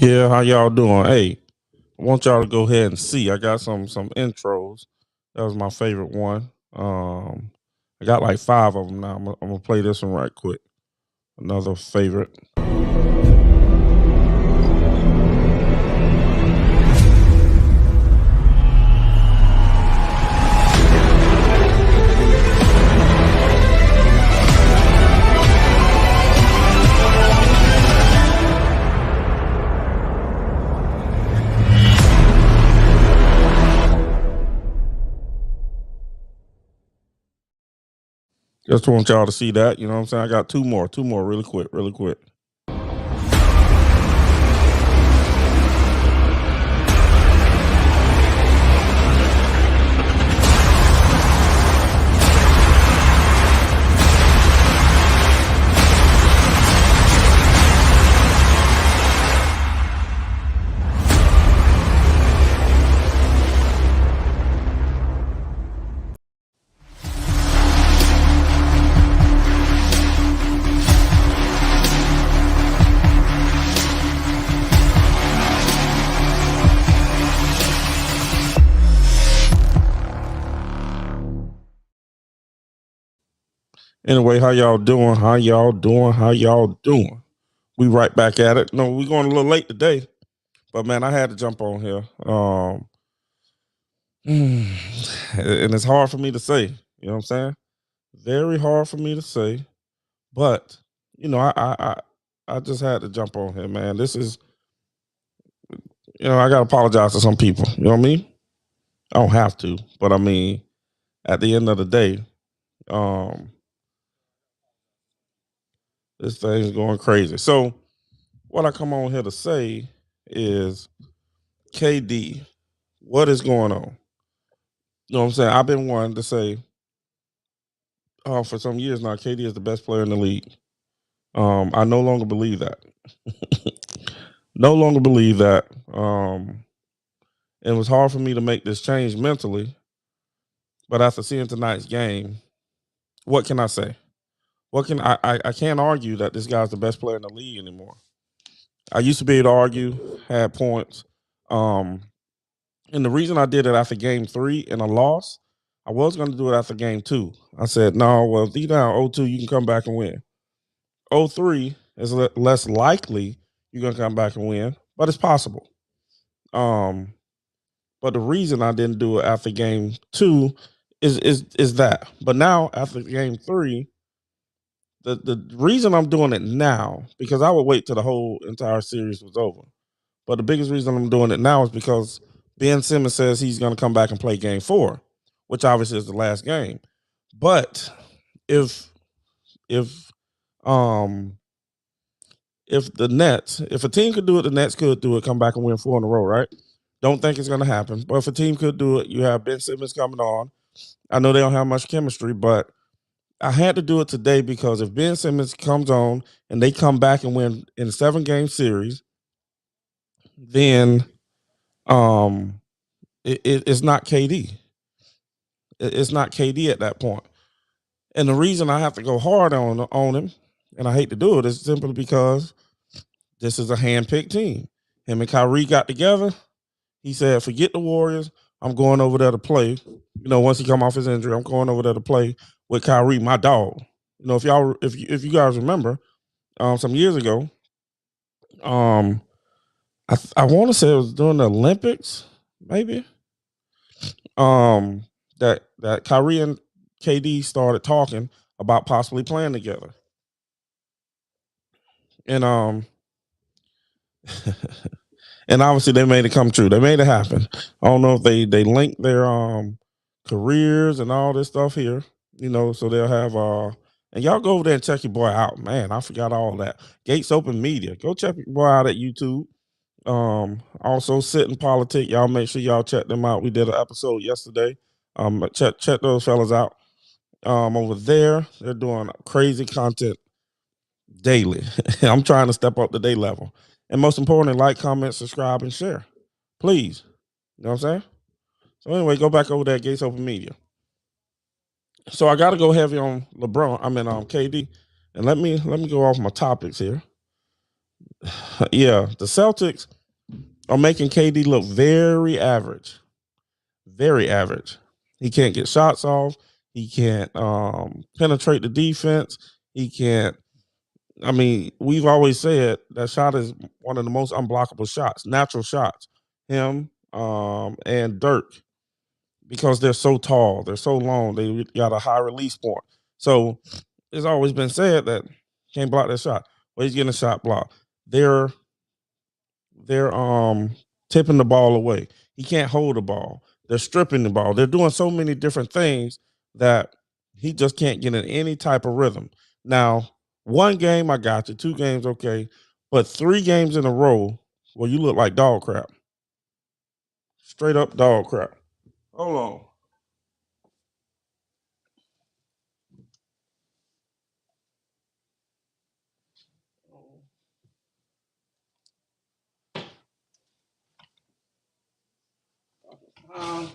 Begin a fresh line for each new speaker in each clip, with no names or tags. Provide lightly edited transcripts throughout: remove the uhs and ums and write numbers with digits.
Yeah, how y'all doing? Hey, I want y'all to go ahead and see. I got some intros. That was my favorite one. I got like five of them now. I'm gonna play this one right quick. Another favorite. Just want y'all to see that. You know what I'm saying? I got two more, really quick, really quick. Anyway, how y'all doing? How y'all doing? How y'all doing? We right back at it. No, we going a little late today, but man, I had to jump on here. And it's hard for me to say. You know what I'm saying? Very hard for me to say, but you know, I just had to jump on here, man. This is, I gotta apologize to some people. You know what I mean? I don't have to, but I mean, at the end of the day, um, this thing's going crazy. So, what I come on here to say is, KD, what is going on? You know what I'm saying? I've been one to say, for some years now, KD is the best player in the league. I no longer believe that. No longer believe that. It was hard for me to make this change mentally, but after seeing tonight's game, what can I say? What can I can't argue that this guy's the best player in the league anymore. I used to be able to argue, had points. Um, and the reason I did it after game 3 in a loss, I was going to do it after game 2. I said, no, well, if you down 0-2, you can come back and win. 0-3 is less likely you're going to come back and win, but it's possible. But the reason I didn't do it after game 2 is that. But now after game 3, the reason I'm doing it now, because I would wait till the whole entire series was over. But the biggest reason I'm doing it now is because Ben Simmons says he's going to come back and play game 4, which obviously is the last game. But if um if the Nets, if a team could do it, the Nets could do it, come back and win 4 in a row, right? Don't think it's going to happen. But if a team could do it, you have Ben Simmons coming on. I know they don't have much chemistry, but I had to do it today because if Ben Simmons comes on and they come back and win in a 7-game series, then it's not KD. It's not KD at that point. And the reason I have to go hard on him, and I hate to do it, is simply because this is a hand-picked team. Him and Kyrie got together. He said, forget the Warriors. I'm going over there to play. Once he come off his injury, I'm going over there to play with Kyrie, my dog. If you guys remember, some years ago, I want to say it was during the Olympics, maybe. That Kyrie and KD started talking about possibly playing together, and and obviously they made it come true. They made it happen. I don't know if they linked their careers and all this stuff here, so they'll have and y'all go over there and check your boy out. Man, I forgot all that. Gates Open Media. Go check your boy out at YouTube. Also Sit in Politic. Y'all make sure y'all check them out. We did an episode yesterday. Check those fellas out. Over there, they're doing crazy content daily. I'm trying to step up the day level. And most importantly, like, comment, subscribe, and share. Please. You know what I'm saying? So anyway, go back over there at Gates Open Media. So I gotta go heavy on LeBron. KD. And let me go off my topics here. Yeah, the Celtics are making KD look very average. Very average. He can't get shots off. He can't penetrate the defense. He can't. I mean, we've always said that shot is one of the most unblockable shots, natural shots. Him and Dirk, because they're so tall, they're so long, they got a high release point. So it's always been said that can't block that shot. Well, he's getting a shot block. They're they're tipping the ball away. He can't hold the ball. They're stripping the ball. They're doing so many different things that he just can't get in any type of rhythm. Now, one game I got you, two games okay, but 3 games in a row where you look like dog crap, straight up dog crap. Hold on. Um,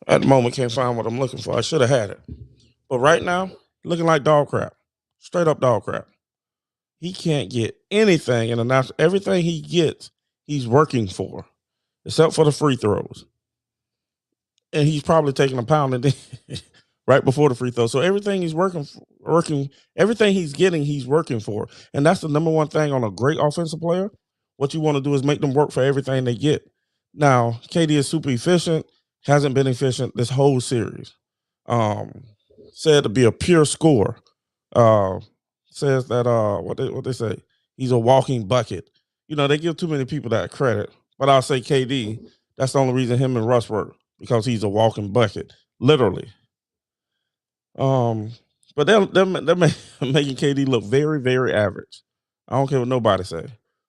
at the moment, can't find what I'm looking for. I should have had it, but right now, looking like dog crap, straight up dog crap. He can't get anything in the national. Everything he gets, he's working for, except for the free throws. And he's probably taking a pound and right before the free throw. So everything he's working, everything he's getting, he's working for. And that's the number one thing on a great offensive player. What you want to do is make them work for everything they get. Now, KD is super efficient, hasn't been efficient this whole series. Um, Said to be a pure scorer. Uh, Says that what they say, he's a walking bucket. You know, they give too many people that credit. But I'll say KD, that's the only reason him and Russ work, because he's a walking bucket, literally. Um, but they're making KD look very, very average. I don't care what nobody say.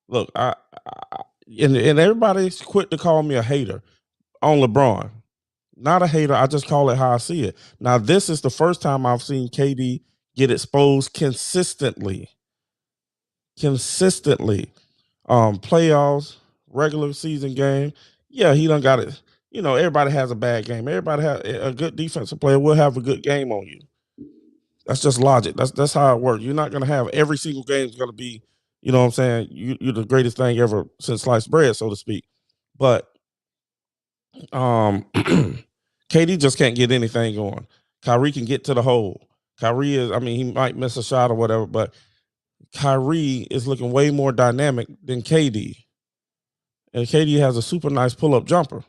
Look, I and everybody's quick to call me a hater on LeBron. Not a hater. I just call it how I see it. Now, this is the first time I've seen KD get exposed consistently. Consistently. Playoffs, regular season game. Yeah, he done got it. You know, everybody has a bad game. Everybody has a good defensive player will have a good game on you. That's just logic. That's how it works. You're not gonna have every single game is gonna be, you know what I'm saying, you're the greatest thing ever since sliced bread, so to speak. But um KD just can't get anything going. Kyrie can get to the hole. Kyrie is, I mean, he might miss a shot or whatever, but Kyrie is looking way more dynamic than KD. And KD has a super nice pull up jumper.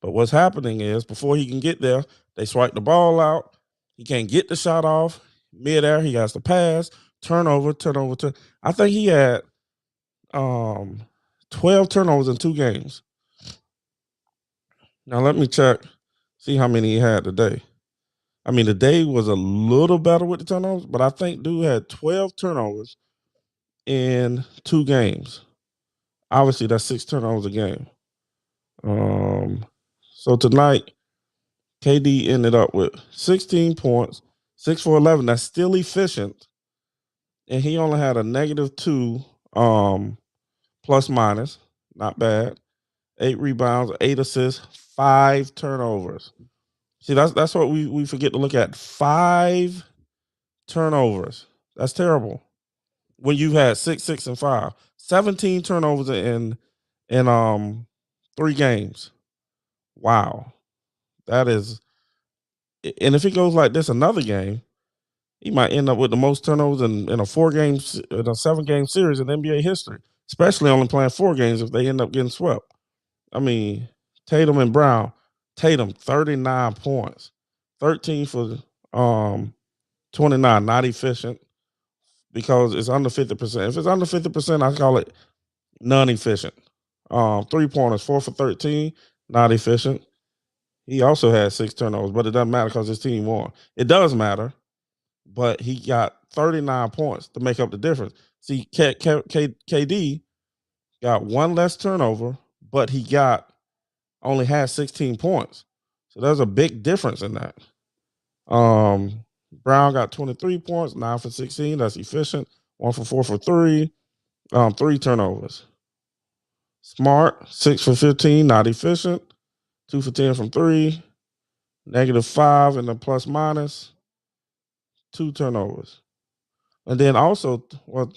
But what's happening is before he can get there, they swipe the ball out. He can't get the shot off. Midair, he has to pass, turnover. I think he had um 12 turnovers in 2 games. Now let me check, see how many he had today. I mean, the day was a little better with the turnovers, but I think dude had 12 turnovers in 2 games. Obviously, that's 6 turnovers a game. Um, so tonight, KD ended up with 16 points, 6 for 11. That's still efficient, and he only had a -2 plus minus. Not bad. 8 rebounds, 8 assists, 5 turnovers. See, that's what we forget to look at. 5 turnovers. That's terrible. When you've had 6, 6, and 5, 17 turnovers in 3 games. Wow, that is. And if he goes like this another game, he might end up with the most turnovers in a 4 game, in a 7 game series in NBA history. Especially only playing 4 games if they end up getting swept. I mean, Tatum and Brown. Tatum 39 points, 13 for 29. Not efficient because it's under 50%. If it's under 50%, I call it non-efficient. 3 pointers, 4 for 13, not efficient. He also had 6 turnovers, but it doesn't matter because his team won. It does matter, but he got 39 points to make up the difference. See, KD got one less turnover, but he got only had 16 points. So there's a big difference in that. Um, Brown got 23 points, 9 for 16. That's efficient. 1 for 4 for 3. 3 turnovers. Smart, 6 for 15, not efficient. 2 for 10 from 3. -5 in the plus minus. 2 turnovers. And then also, well,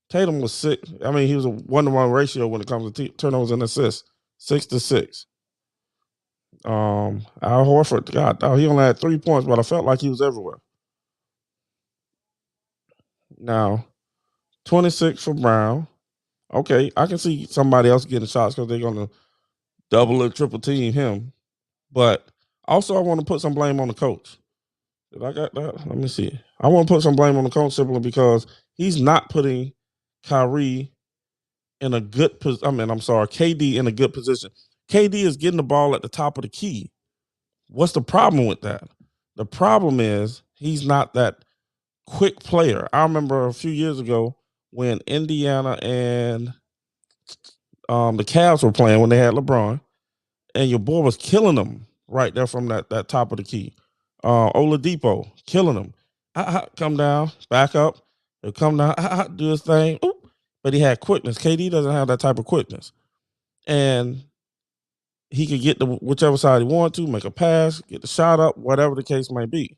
Tatum was six. I mean, he was a 1-to-1 ratio when it comes to turnovers and assists, 6-6. Al Horford, God, he only had 3 points, but I felt like he was everywhere. Now, 26 for Brown. Okay, I can see somebody else getting shots because they're going to double and triple team him. But also, I want to put some blame on the coach. Did I got that? Let me see. I want to put some blame on the coach simply because he's not putting Kyrie in a good position. I'm sorry, KD in a good position. KD is getting the ball at the top of the key. What's the problem with that? The problem is he's not that quick player. I remember a few years ago when Indiana and the Cavs were playing when they had LeBron, and your boy was killing them right there from that top of the key. Oladipo killing them. Come down, back up. He'll come down, do his thing. Oop. But he had quickness. KD doesn't have that type of quickness. And he could get to whichever side he wanted to, make a pass, get the shot up, whatever the case might be.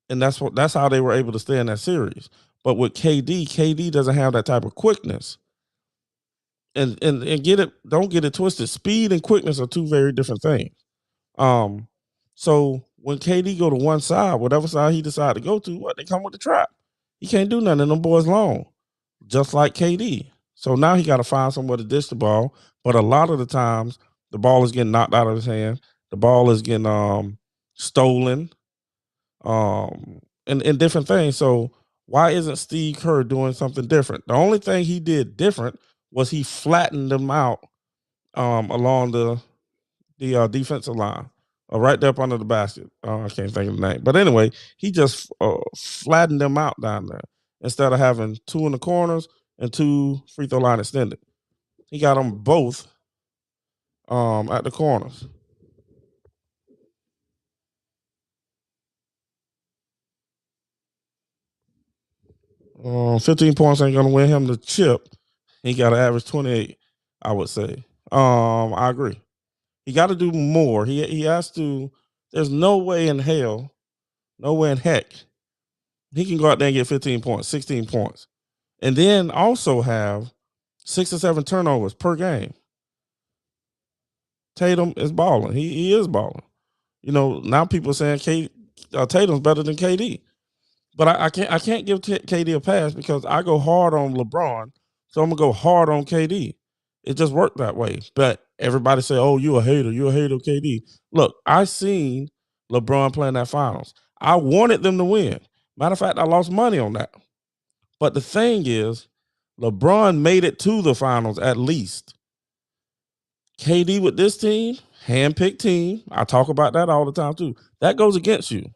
And that's how they were able to stay in that series. But with KD doesn't have that type of quickness. And don't get it twisted. Speed and quickness are two very different things. So when KD go to one side, whatever side he decide to go to, they come with the trap. He can't do nothing, and them boys long, just like KD. So now he got to find somewhere to dish the ball. But a lot of the times, the ball is getting knocked out of his hand. The ball is getting stolen, and different things. So why isn't Steve Kerr doing something different? The only thing he did different was he flattened them out along the defensive line, right there up under the basket. I can't think of the name, but anyway, he just flattened them out down there instead of having two in the corners and two free throw line extended. He got them both at the corners. Uh, 15 points ain't gonna win him the chip. He got to average 28, I would say. I agree. He got to do more. He has to. There's no way in hell, no way in heck, he can go out there and get 15 points, 16 points, and then also have 6 or 7 turnovers per game. Tatum is balling. He is balling. You know, now people are saying Tatum's better than KD. But I can't give KD a pass because I go hard on LeBron, so I'm gonna go hard on KD. It just worked that way. But everybody say, "Oh, you a hater? You a hater of KD?" Look, I seen LeBron playing that finals. I wanted them to win. Matter of fact, I lost money on that. But the thing is, LeBron made it to the finals at least. KD with this team, handpicked team. I talk about that all the time too. That goes against you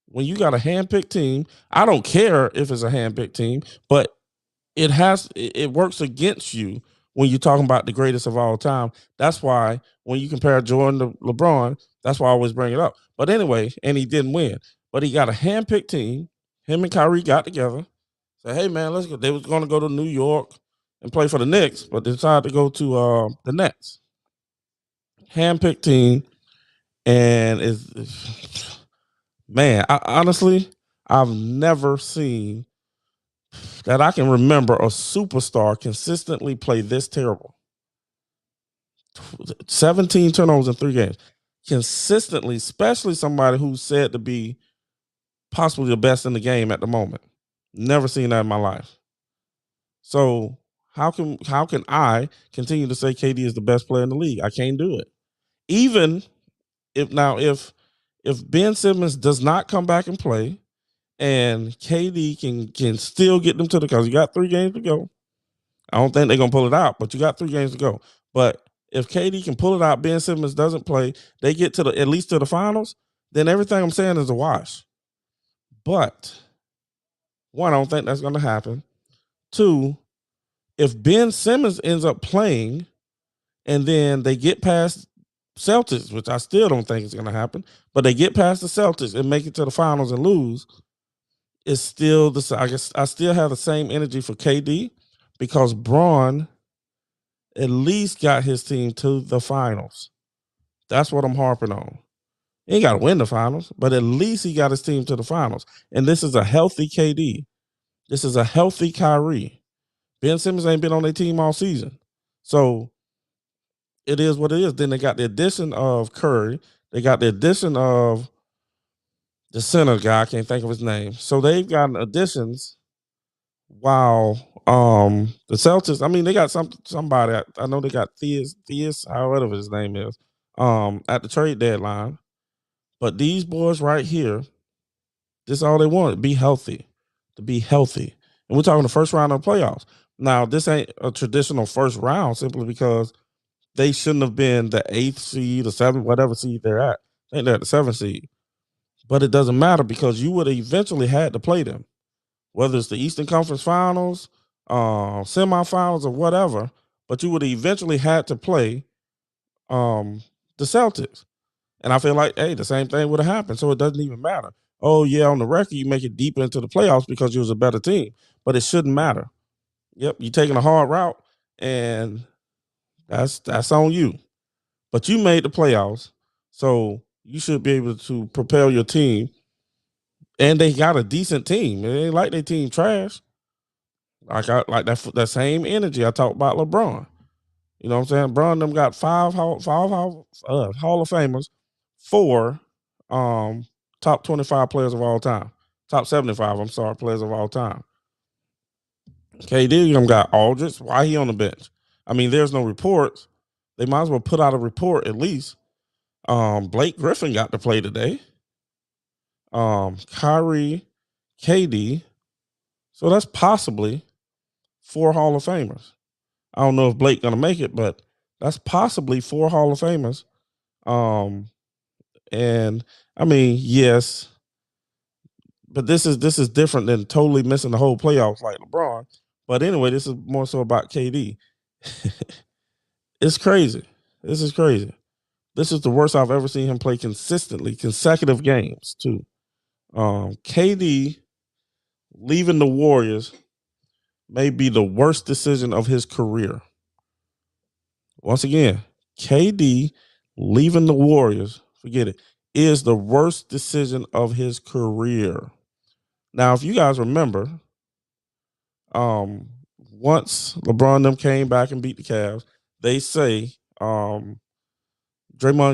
when you got a handpicked team. I don't care if it's a handpicked team, but it works against you when you're talking about the greatest of all time. That's why when you compare Jordan to LeBron, that's why I always bring it up. But anyway, and he didn't win, but he got a handpicked team. Him and Kyrie got together. Said, "Hey man, let's go." They was going to go to New York and play for the Knicks, but they decided to go to the Nets. Handpicked team, and is man. Honestly, I've never seen that I can remember a superstar consistently play this terrible. 17 turnovers in 3 games. Consistently, especially somebody who's said to be possibly the best in the game at the moment. Never seen that in my life. So how can I continue to say KD is the best player in the league? I can't do it. Even if Ben Simmons does not come back and play, and KD can still get them to the, because you got 3 games to go. I don't think they're gonna pull it out, but you got 3 games to go. But if KD can pull it out, Ben Simmons doesn't play, they get to the at least to the finals, then everything I'm saying is a wash. But one, I don't think that's gonna happen. Two, if Ben Simmons ends up playing and then they get past Celtics, which I still don't think is gonna happen, but they get past the Celtics and make it to the finals and lose, it's still the, I guess I still have the same energy for KD because Braun at least got his team to the finals. That's what I'm harping on. He ain't got to win the finals, but at least he got his team to the finals. And this is a healthy KD. This is a healthy Kyrie. Ben Simmons ain't been on their team all season. So it is what it is. Then they got the addition of Curry. They got the addition of the center guy. I can't think of his name. So they've gotten additions while the Celtics, I mean, they got somebody. I know they got Theus, however his name is, at the trade deadline. But these boys right here, this is all they want, be healthy. To be healthy. And we're talking the first round of the playoffs. Now, this ain't a traditional first round simply because they shouldn't have been the 8th seed or 7th, whatever seed they're at. I think they're at the 7th seed. But it doesn't matter because you would have eventually had to play them, whether it's the Eastern Conference Finals, semifinals, or whatever. But you would have eventually had to play the Celtics. And I feel like, hey, the same thing would have happened. So it doesn't even matter. Oh, yeah, on the record, you make it deep into the playoffs because you was a better team. But it shouldn't matter. Yep, you're taking a hard route, and that's on you. But you made the playoffs, so you should be able to propel your team. And they got a decent team. It ain't like their team trash. Like that same energy I talked about LeBron. You know what I'm saying? LeBron them got five Hall of Famers, 4 top 25 players of all time. Top 75, I'm sorry, players of all time. KD them got Aldridge. Why he on the bench? I mean, there's no reports. They might as well put out a report at least. Blake Griffin got to play today. Kyrie, KD. So that's possibly 4 Hall of Famers. I don't know if Blake gonna make it, but that's possibly 4 Hall of Famers. And I mean, yes, but this is different than totally missing the whole playoffs like LeBron. But anyway, this is more so about KD. It's crazy. This is crazy. This is the worst I've ever seen him play consistently, consecutive games too. KD leaving the Warriors may be the worst decision of his career. Once again, KD leaving the Warriors, forget it, is the worst decision of his career. Now, if you guys remember, once LeBron them came back and beat the Cavs, they say Draymond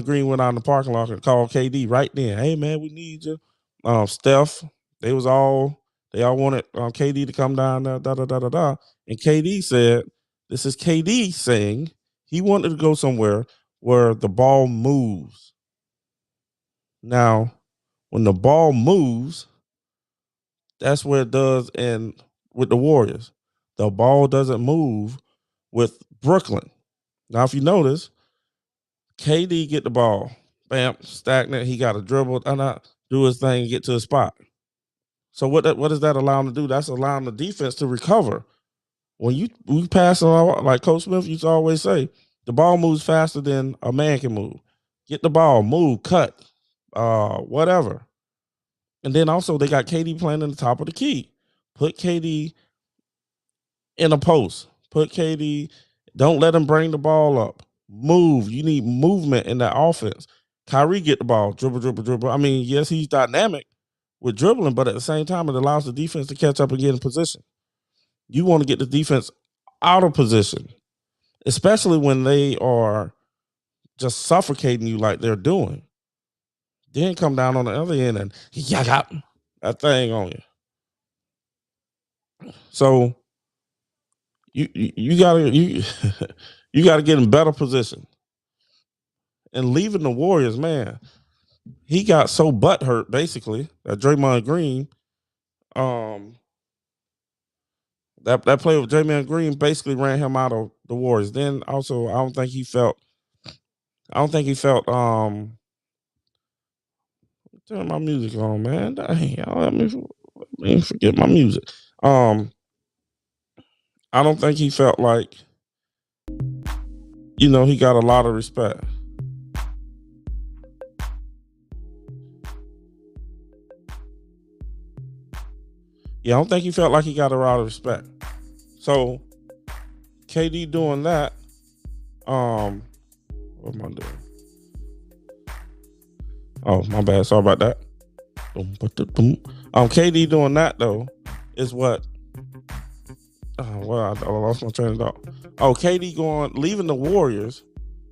Green went out in the parking lot and called KD right then. Hey man, we need you. Steph, they all wanted KD to come down there, da da da da da. And KD said, this is KD saying he wanted to go somewhere where the ball moves. Now, when the ball moves, that's where it does and with the Warriors. The ball doesn't move with Brooklyn. Now, if you notice, KD get the ball, bam, stagnant. He got to dribble, do his thing, and get to his spot. So what does that allow him to do? That's allowing the defense to recover. When we pass on, like Coach Smith used to always say, the ball moves faster than a man can move. Get the ball, move, cut, whatever. And then also they got KD playing in the top of the key. Put KD in a post. Put KD, don't let him bring the ball up. Move. You need movement in that offense. Kyrie get the ball, dribble, dribble, dribble. I mean, yes, he's dynamic with dribbling, but at the same time, it allows the defense to catch up and get in position. You want to get the defense out of position, especially when they are just suffocating you like they're doing. Then come down on the other end and got that thing on you. So you gotta you gotta get in better position. And leaving the Warriors, man, he got so butthurt basically that Draymond Green, that play with Draymond Green basically ran him out of the Warriors. Then also, I don't think he felt. Turn my music on, man. Dang, y'all let me forget my music. I don't think he felt like, he got a lot of respect. Yeah, I don't think he felt like he got a lot of respect. So KD doing that, what am I doing? Oh, my bad. Sorry about that. KD doing that though is what Well, I lost my train of thought. Oh, KD leaving the Warriors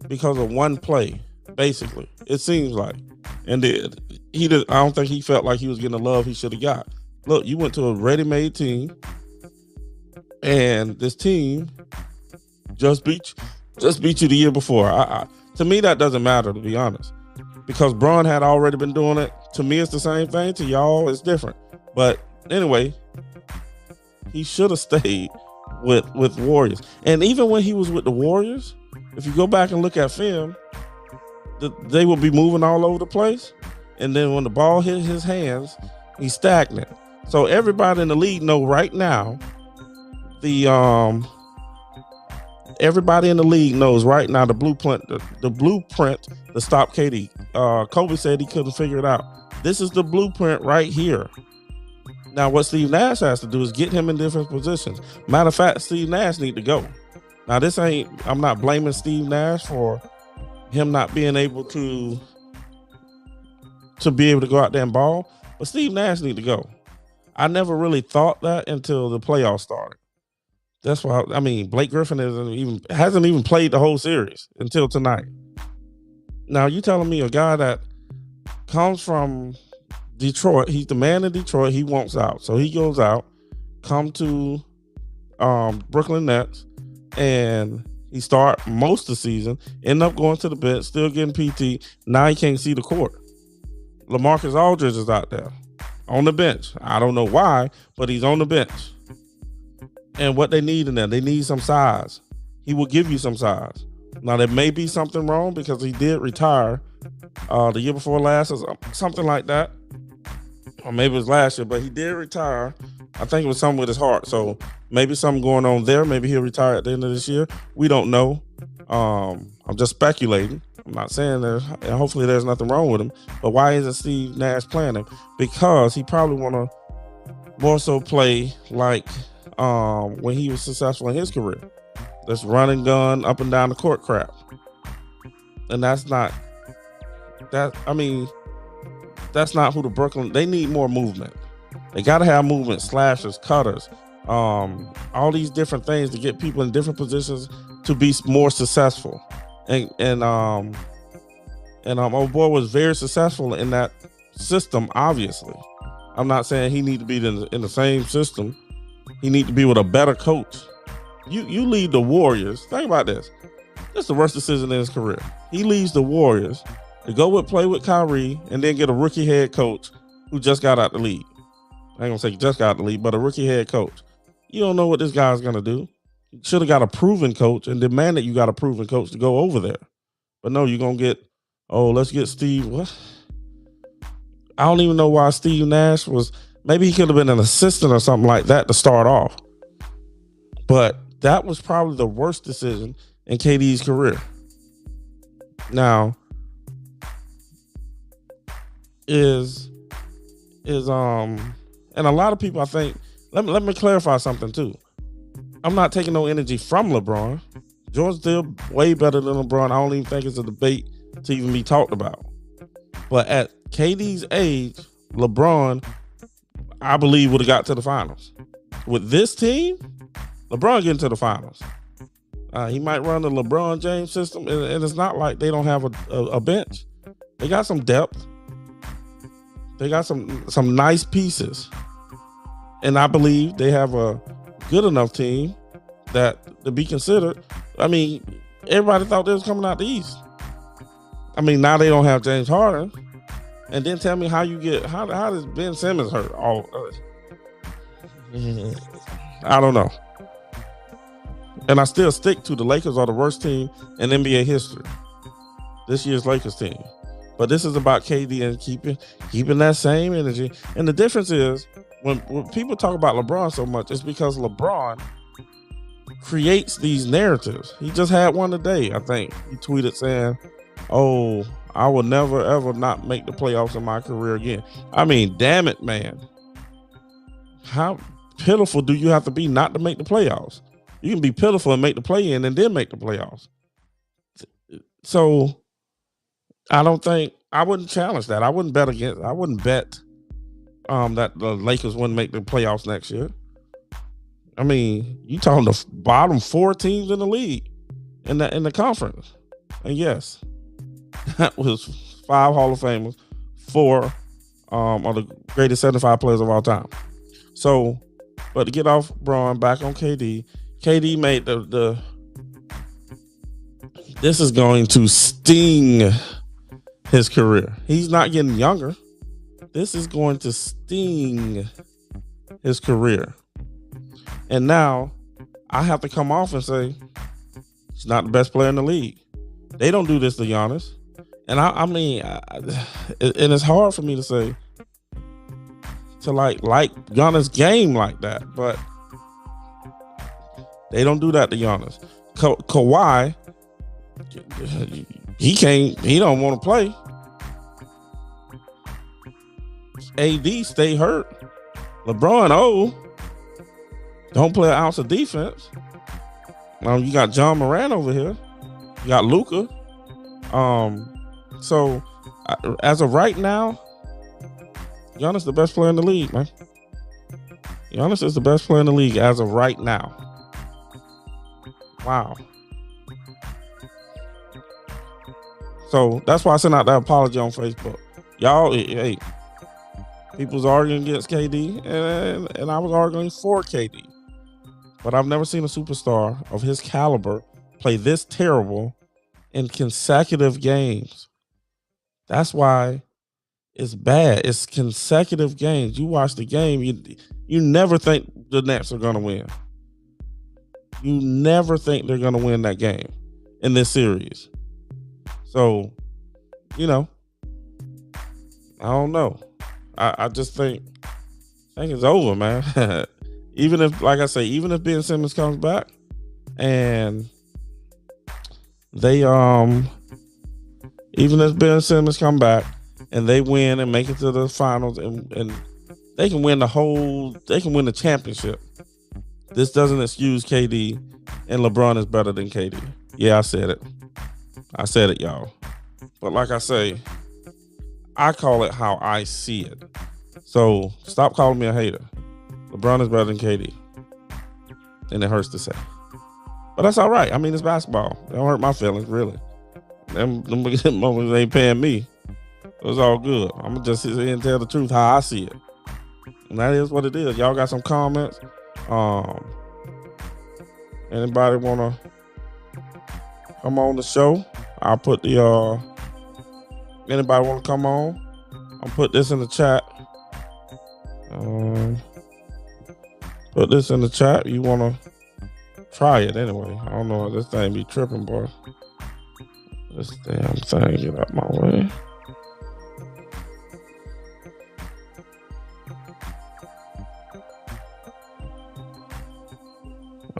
because of one play, basically. It seems like, and he did. I don't think he felt like he was getting the love he should have got. Look, you went to a ready-made team, and this team just beat you the year before. To me, that doesn't matter, to be honest, because Bron had already been doing it. To me, it's the same thing. To y'all, it's different. But anyway, he should have stayed with Warriors. And even when he was with the Warriors, if you go back and look at film, they would be moving all over the place. And then when the ball hit his hands, he's stagnant. So everybody in the league know right now, everybody in the league knows right now the blueprint to stop KD. Kobe said he couldn't figure it out. This is the blueprint right here. Now, what Steve Nash has to do is get him in different positions. Matter of fact, Steve Nash need to go. Now, I'm not blaming Steve Nash for him not being able to be able to go out there and ball, but Steve Nash need to go. I never really thought that until the playoffs started. That's why, Blake Griffin hasn't even played the whole series until tonight. Now, you telling me a guy that comes from Detroit, he's the man in Detroit, he wants out. So he goes out, come to Brooklyn Nets, and he start most of the season, end up going to the bench, still getting PT. Now he can't see the court. LaMarcus Aldridge is out there on the bench. I don't know why, but he's on the bench. And what they need in there, they need some size. He will give you some size. Now, there may be something wrong because he did retire the year before last or something like that. Or maybe it was last year, but he did retire. I think it was something with his heart. So maybe something going on there. Maybe he'll retire at the end of this year. We don't know. I'm just speculating. I'm not saying and hopefully there's nothing wrong with him. But why isn't Steve Nash playing him? Because he probably want to more so play like when he was successful in his career. That's run and gun, up and down the court crap. And that's not who the Brooklyn, they need more movement. They got to have movement, slashers, cutters, all these different things to get people in different positions to be more successful. And old boy was very successful in that system, obviously. I'm not saying he need to be in the same system. He need to be with a better coach. You lead the Warriors. Think about this. This is the worst decision in his career. He leaves the Warriors to play with Kyrie and then get a rookie head coach who just got out the league. I ain't gonna say just got out the league, but a rookie head coach. You don't know what this guy's gonna do. You should have got a proven coach and demanded you got a proven coach to go over there. But no, you're gonna let's get Steve. What? I don't even know why Steve Nash was. Maybe he could have been an assistant or something like that to start off. But that was probably the worst decision in KD's career. Now, and a lot of people, I think, let me clarify something too. I'm not taking no energy from LeBron. Jordan's still way better than LeBron. I don't even think it's a debate to even be talked about. But at KD's age, LeBron, I believe, would have got to the finals. With this team, LeBron getting to the finals. He might run the LeBron James system, and it's not like they don't have a bench. They got some depth. They got some nice pieces. And I believe they have a good enough team that to be considered. Everybody thought they was coming out the East. Now they don't have James Harden. And then tell me how does Ben Simmons hurt? I don't know. And I still stick to the Lakers are the worst team in NBA history. This year's Lakers team. But this is about KD and keeping that same energy. And the difference is when people talk about LeBron so much, it's because LeBron creates these narratives. He just had one today, I think. He tweeted saying, "Oh, I will never ever not make the playoffs in my career again." Damn it, man. How pitiful do you have to be not to make the playoffs? You can be pitiful and make the play-in and then make the playoffs. So I wouldn't challenge that. I wouldn't bet that the Lakers wouldn't make the playoffs next year. I mean, you talking the bottom 4 teams in the league in the conference. And yes, that was 5 Hall of Famers, 4 are the greatest 75 players of all time. So, but to get off Braun, back on KD. KD made the this is going to sting his career. He's not getting younger. This is going to sting his career. And now I have to come off and say he's not the best player in the league. They don't do this to Giannis. And I mean, and it's hard for me to say to like Giannis' game like that, but they don't do that to Giannis. Kawhi, he don't want to play. AD stay hurt. LeBron, don't play an ounce of defense. You got John Moran over here. You got Luka. So as of right now, Giannis the best player in the league, man. Giannis is the best player in the league as of right now. Wow. So that's why I sent out that apology on Facebook. Y'all, hey, people's arguing against KD, and I was arguing for KD. But I've never seen a superstar of his caliber play this terrible in consecutive games. That's why it's bad. It's consecutive games. You watch the game, you never think the Nets are going to win. You never think they're going to win that game in this series. So, I don't know. I just think it's over, man. Even if, like I say, even if Ben Simmons comes back and they even if Ben Simmons come back and they win and make it to the finals and they can win the championship. This doesn't excuse KD, and LeBron is better than KD. Yeah, I said it, y'all. But like I say, I call it how I see it. So stop calling me a hater. LeBron is better than KD. And it hurts to say. But that's all right. I mean, it's basketball. It don't hurt my feelings, really. Them moments ain't paying me. It was all good. I'm going to just sit here and tell the truth how I see it. And that is what it is. Y'all got some comments? Anybody want to come on the show? I'll put the... Anybody want to come on? I'll put this in the chat. Put this in the chat. You want to try it anyway. I don't know. This thing be tripping, boy. This damn thing get out my way.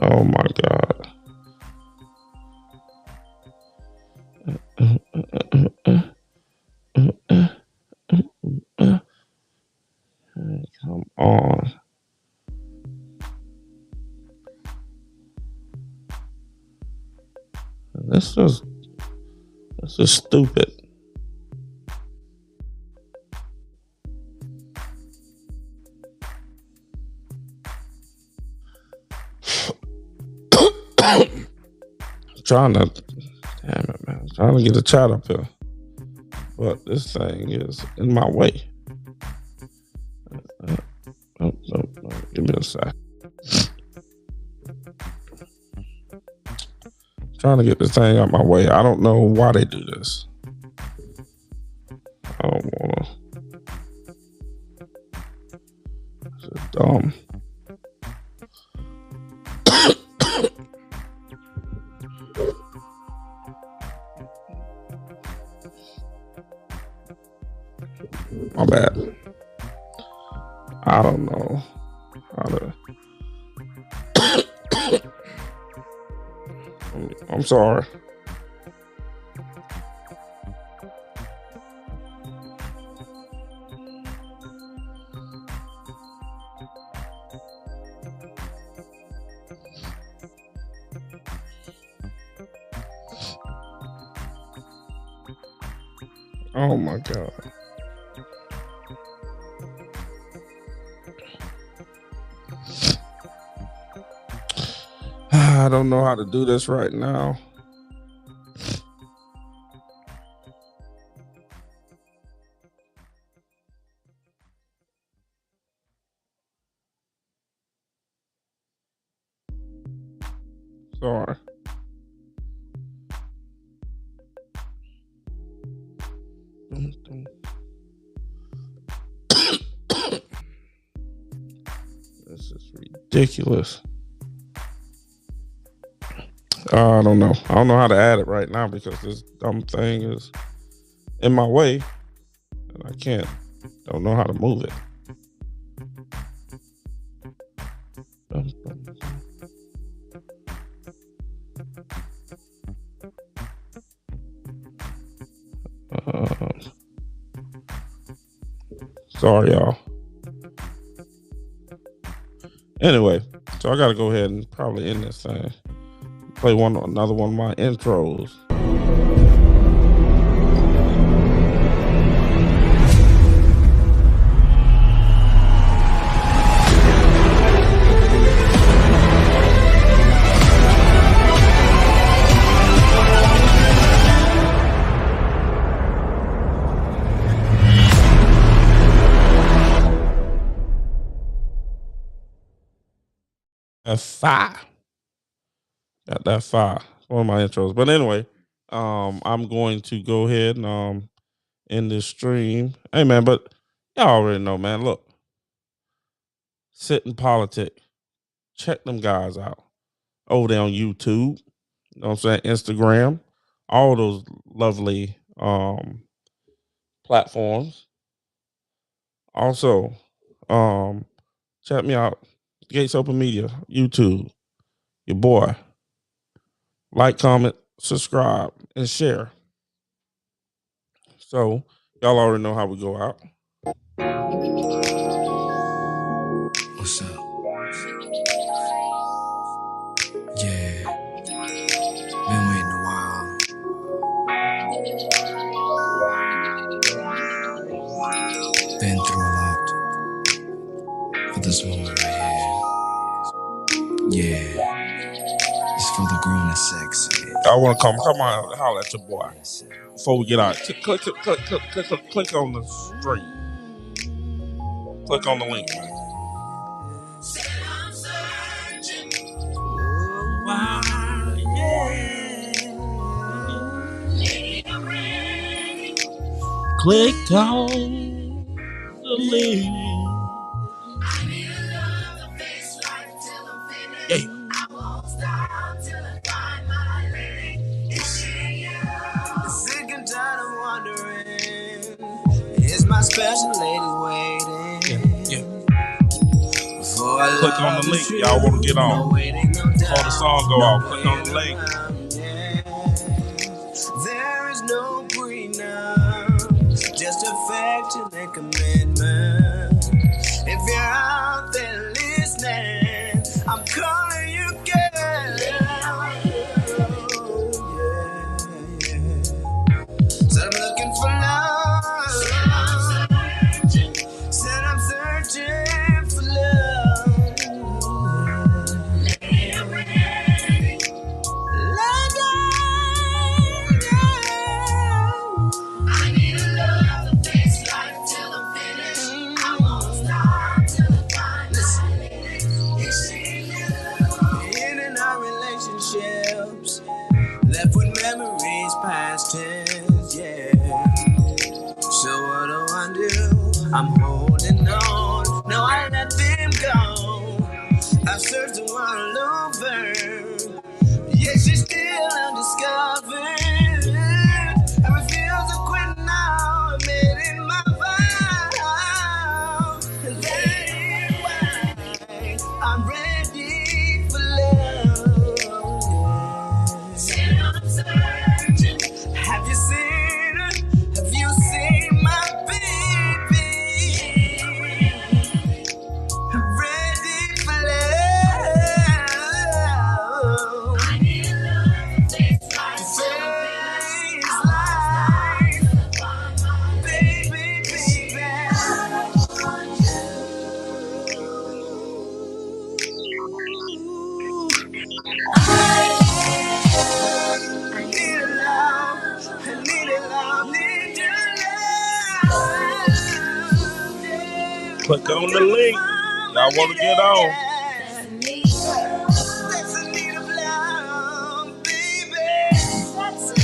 Oh my God. Come on. This is stupid. Trying to get the chat up here, but this thing is in my way. Give me a sec. Trying to get this thing out my way. I don't know why they do this. I don't want to. It's dumb. My bad. I don't know how to. I'm sorry. Oh my God. I don't know how to do this right now. Sorry. This is ridiculous. I don't know. I don't know how to add it right now because this dumb thing is in my way and I don't know how to move it. Sorry, y'all. Anyway, so I got to go ahead and probably end this thing. Play another one of my intros. F5. Got that fire. One of my intros. But anyway, I'm going to go ahead and end this stream. Hey man, but y'all already know, man. Look. Sit in politics. Check them guys out. Over there on YouTube. You know what I'm saying? Instagram. All those lovely platforms. Also, check me out. Gates Open Media, YouTube. Your boy. Like, comment, subscribe, and share. So, y'all already know how we go out.
What's up? Yeah. Been waiting a while. Been through a lot for this moment right here. Yeah. It's for the grown and sexy.
I want to come on, holler at your boy before we get out. Click on the stream. Click on the link, man. Click on the link. Yeah.
My special lady waiting.
Yeah. Click on the link. Y'all want to get on. Before the song go off, click on the link.
There is no prenup, just affection and commitment. If you're out there listening, I'm calling you, girl. So I'm looking for love. Left with memories past tense, yeah. So what do I do? I'm holding on. No, I let them go. I've searched the world over. Yeah, she's still undiscovered. I refuse to quit now. I made it my vow. That is why I'm ready for love. Have you seen her? Have you seen my baby?
Click on the link. Y'all want to get on.
That's a need of love, baby. That's a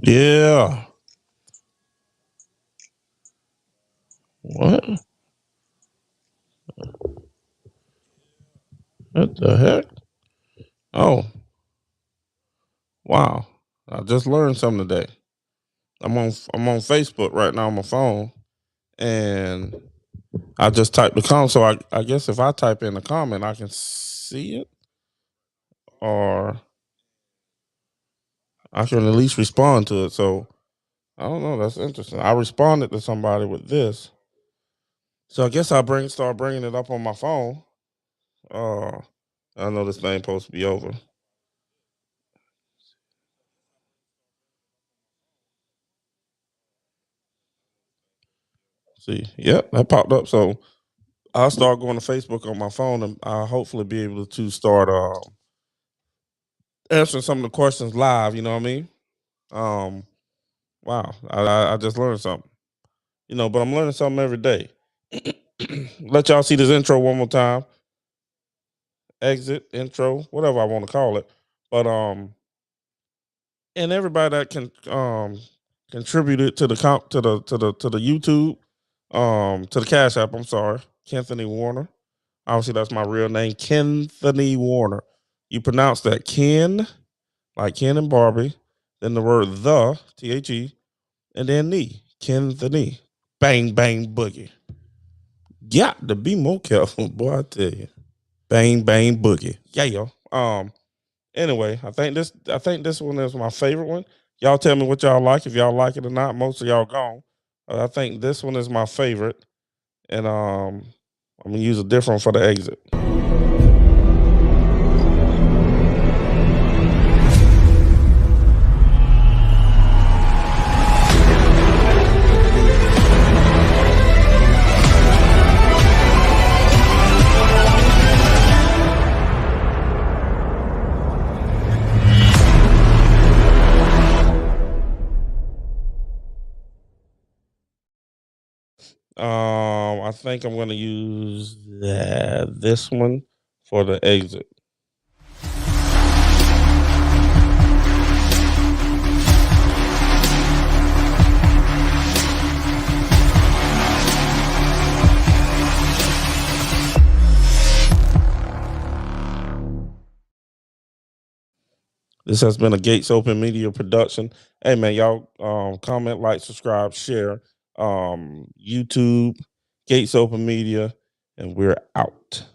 Yeah. What? What the heck? Oh. Wow. I just learned something today. I'm on Facebook right now on my phone, and I just typed the comment. So I guess if I type in the comment, I can see it, or I can at least respond to it. So I don't know. That's interesting. I responded to somebody with this, so I guess I start bringing it up on my phone. Uh, I know this thing supposed to be over. See, yep, that popped up. So I'll start going to Facebook on my phone, and I'll hopefully be able to start answering some of the questions live. You know what I mean? Um, wow, I just learned something. But I'm learning something every day. Let y'all see this intro one more time. Exit, intro, whatever I want to call it. But and everybody that can contributed to the YouTube, to the Cash App. I'm sorry, Kenthony Warner. Obviously, that's my real name, Kenthony Warner. You pronounce that Ken, like Ken and Barbie, then the word THE, and then knee, Kenthony. Bang bang boogie. Got to be more careful, boy. I tell you. Bang bang boogie. Yeah, yo. Anyway, I think this one is my favorite one. Y'all tell me what y'all like, if y'all like it or not. Most of y'all gone. I think this one is my favorite, and I'm gonna use a different one for the exit. I think I'm gonna use this one for the exit. This has been a Gates Open Media production. Hey man, y'all comment, like, subscribe, share. YouTube, Gates Open Media, and we're out.